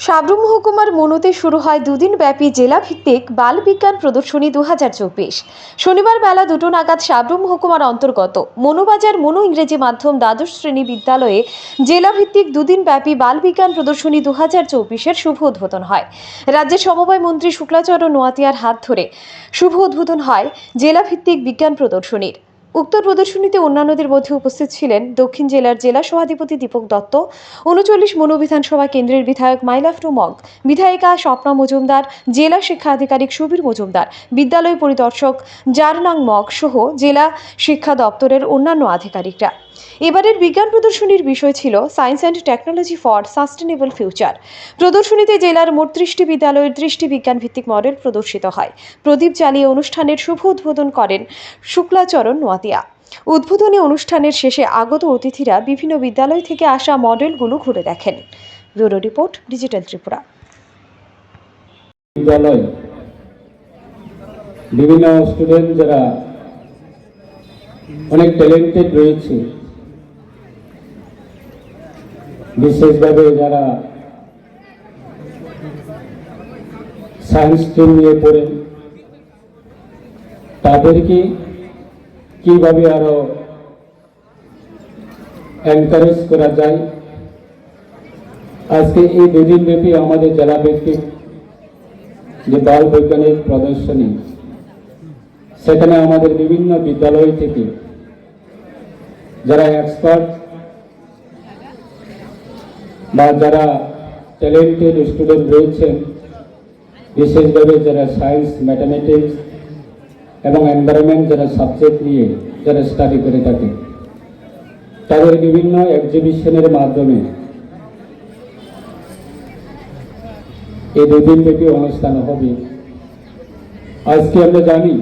সাব্রুম মহকুমার মনুতে শুরু হয় দুদিন ব্যাপী জেলাভিত্তিক বাল বিজ্ঞান প্রদর্শনী 2024। শনিবার বেলা 2টো নাগাদ সাব্রুম মহকুমার অন্তর্গত মনুবাজার মনু ইংরেজি মাধ্যম দ্বাদশ শ্রেণী বিদ্যালয়ে জেলাভিত্তিক দুদিন ব্যাপী বাল বিজ্ঞান প্রদর্শনী 2024-এর শুভ উদ্বোধন হয়। রাজ্যের সমবায় মন্ত্রী শুক্লাচরণ নোয়াতিয়ার হাত ধরে শুভ উদ্বোধন হয় জেলাভিত্তিক বিজ্ঞান প্রদর্শনীর। উক্ত প্রদর্শনীতে অন্যান্যদের মধ্যে উপস্থিত ছিলেন দক্ষিণ জেলার জেলা সভাধিপতি দীপক দত্ত, 39 মনু বিধানসভা কেন্দ্রের বিধায়ক মাইলাফটু মগ, বিধায়িকা স্বপ্না মজুমদার, জেলা শিক্ষা আধিকারিক সুবীর মজুমদার, বিদ্যালয় পরিদর্শক জারনাং মগ সহ জেলা শিক্ষা দপ্তরের অন্যান্য আধিকারিকরা। এবারের বিজ্ঞান প্রদর্শনীর বিষয় ছিল science and technology for sustainable future. প্রদর্শনীতে জেলার মোট 30টি বিদ্যালয়ের 30টি বিজ্ঞান ভিত্তিক মডেল প্রদর্শিত হয়। প্রদীপ জ্বালিয়ে অনুষ্ঠানের শুভ উদ্বোধন করেন শুক্লাচরণ নোয়াতিয়া। উদ্বোধনী অনুষ্ঠানের শেষে আগত অতিথিরা বিভিন্ন বিদ্যালয় থেকে আসা মডেলগুলো ঘুরে দেখেন। Bureau report, digital Tripura. বিদ্যালয় বিভিন্ন স্টুডেন্ট যারা অনেক ট্যালেন্টেড রয়েছে, বিশেষভাবে যারা সায়েন্স স্ট্রিম নিয়ে পড়েন, তাদেরকে কিভাবে আরো এনকারেজ করা যায়। আজকে এই দুদিন ব্যাপী আমাদের জেলা ভিত্তিক যে বাল বৈজ্ঞানিক প্রদর্শনী, সেখানে আমাদের বিভিন্ন বিদ্যালয় থেকে যারা এক্সপার্ট বা যারা ট্যালেন্টেড স্টুডেন্ট রয়েছেন, বিশেষভাবে যারা সায়েন্স, ম্যাথামেটিক্স এবং এনভায়রনমেন্ট যারা সাবজেক্ট নিয়ে যারা স্টাডি করে থাকে, তাদের বিভিন্ন এক্সিবিশনের মাধ্যমে এই দুদিন ব্যাপী অনুষ্ঠান হবে। আজকে আমরা জানি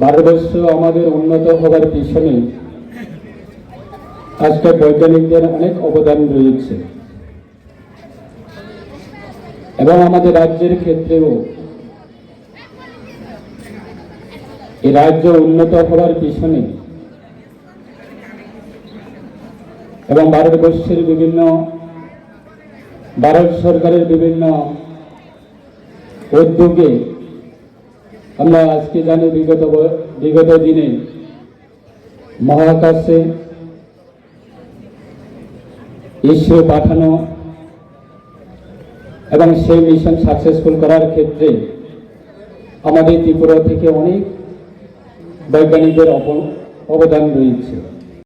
ভারতবর্ষ আমাদের উন্নত হবার পিছনে আজকে বৈজ্ঞানিকদের অনেক অবদান রয়েছে, এবং আমাদের রাজ্যের ক্ষেত্রেও এই রাজ্য উন্নত হবার পিছনে এবং ভারতবর্ষের ভারত সরকারের বিভিন্ন উদ্যোগে আমরা আজকে জানি বিগত দিনে মহাকাশে ইসরো পাঠানো এবং সেই মিশন সাকসেসফুল করার ক্ষেত্রে আমাদের ত্রিপুরা থেকে অনেক বৈজ্ঞানিকদের অবদান রয়েছে।